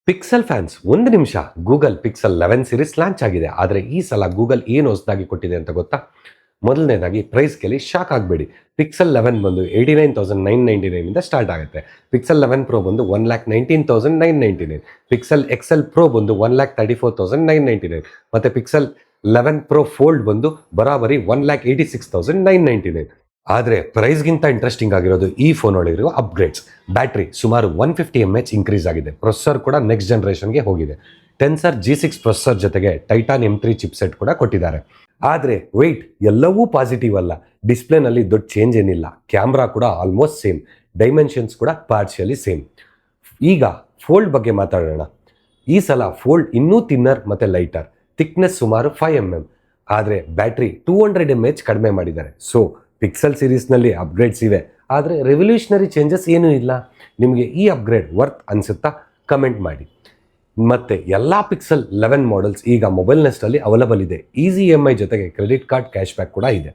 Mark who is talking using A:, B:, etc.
A: Pixel fans ಒಂದು ನಿಮಿಷ. Google pixel 11 series launch ಆಗಿದೆ. ಆದರೆ ಈ ಸಲ ಗೂಗಲ್ ಏನು ಹೊಸದಾಗಿ ಕೊಟ್ಟಿದೆ ಅಂತ ಗೊತ್ತಾ? ಮೊದಲನೇದಾಗಿ ಪ್ರೈಸ್ ಕೇಳಿ ಶಾಕ್ ಆಗಬೇಡಿ. ಪಿಕ್ಸೆಲ್ 11 ಬಂದು 89,999 ಇಂದ ಸ್ಟಾರ್ಟ್ ಆಗುತ್ತೆ. ಪಿಕ್ಸೆಲ್ 11 ಪ್ರೋ ಬಂದು 1,19,999. ಪಿಕ್ಸೆಲ್ ಎಕ್ಸೆಲ್ ಪ್ರೋ ಬಂದು 1,34,999. ಮತ್ತು ಪಿಕ್ಸೆಲ್ 11 ಪ್ರೋ ಫೋಲ್ಡ್ ಬಂದು ಬರಾಬರಿ 1,86,999. ಆದರೆ ಪ್ರೈಸ್ಗಿಂತ ಇಂಟ್ರೆಸ್ಟಿಂಗ್ ಆಗಿರೋದು ಈ ಫೋನ್ ಒಳಗಿರುವ ಅಪ್ಗ್ರೇಡ್ಸ್. ಬ್ಯಾಟ್ರಿ ಸುಮಾರು 150 mAh ಇನ್ಕ್ರೀಸ್ ಆಗಿದೆ. ಪ್ರೊಸೆಸರ್ ಕೂಡ ನೆಕ್ಸ್ಟ್ ಜನರೇಷನ್ಗೆ ಹೋಗಿದೆ. ಟೆನ್ಸರ್ G6 ಪ್ರೊಸೆಸರ್ ಜೊತೆಗೆ ಟೈಟಾನ್ M3 ಚಿಪ್ಸೆಟ್ ಕೂಡ ಕೊಟ್ಟಿದ್ದಾರೆ. ಆದರೆ ವೆಯ್ಟ್, ಎಲ್ಲವೂ ಪಾಸಿಟಿವ್ ಅಲ್ಲ. ಡಿಸ್ಪ್ಲೇನಲ್ಲಿ ದೊಡ್ಡ ಚೇಂಜ್ ಏನಿಲ್ಲ. ಕ್ಯಾಮ್ರಾ ಕೂಡ ಆಲ್ಮೋಸ್ಟ್ ಸೇಮ್. ಡೈಮೆನ್ಷನ್ಸ್ ಕೂಡ ಪಾರ್ಷಿಯಲಿ ಸೇಮ್. ಈಗ ಫೋಲ್ಡ್ ಬಗ್ಗೆ ಮಾತಾಡೋಣ. ಈ ಸಲ ಫೋಲ್ಡ್ ಇನ್ನೂ ಥಿನ್ನರ್ ಮತ್ತು ಲೈಟರ್. ಥಿಕ್ನೆಸ್ ಸುಮಾರು 5 mm. ಆದರೆ ಬ್ಯಾಟ್ರಿ 200 mAh ಕಡಿಮೆ ಮಾಡಿದ್ದಾರೆ. ಸೊ ಪಿಕ್ಸೆಲ್ ಸೀರೀಸ್ನಲ್ಲಿ ಅಪ್ಗ್ರೇಡ್ಸ್ ಇವೆ, ಆದರೆ ರೆವಲ್ಯೂಷನರಿ ಚೇಂಜಸ್ ಏನೂ ಇಲ್ಲ. ನಿಮಗೆ ಈ ಅಪ್ಗ್ರೇಡ್ ವರ್ತ್ ಅನಿಸುತ್ತಾ? ಕಮೆಂಟ್ ಮಾಡಿ. ಮತ್ತು ಎಲ್ಲ ಪಿಕ್ಸೆಲ್ 11 ಮಾಡೆಲ್ಸ್ ಈಗ ಮೊಬೈಲ್ ನೆಸ್ಟಲ್ಲಿ ಅವೈಲಬಲ್ ಇದೆ. ಈಸಿ EMI ಜೊತೆಗೆ ಕ್ರೆಡಿಟ್ ಕಾರ್ಡ್ ಕ್ಯಾಶ್ ಬ್ಯಾಕ್ ಕೂಡ ಇದೆ.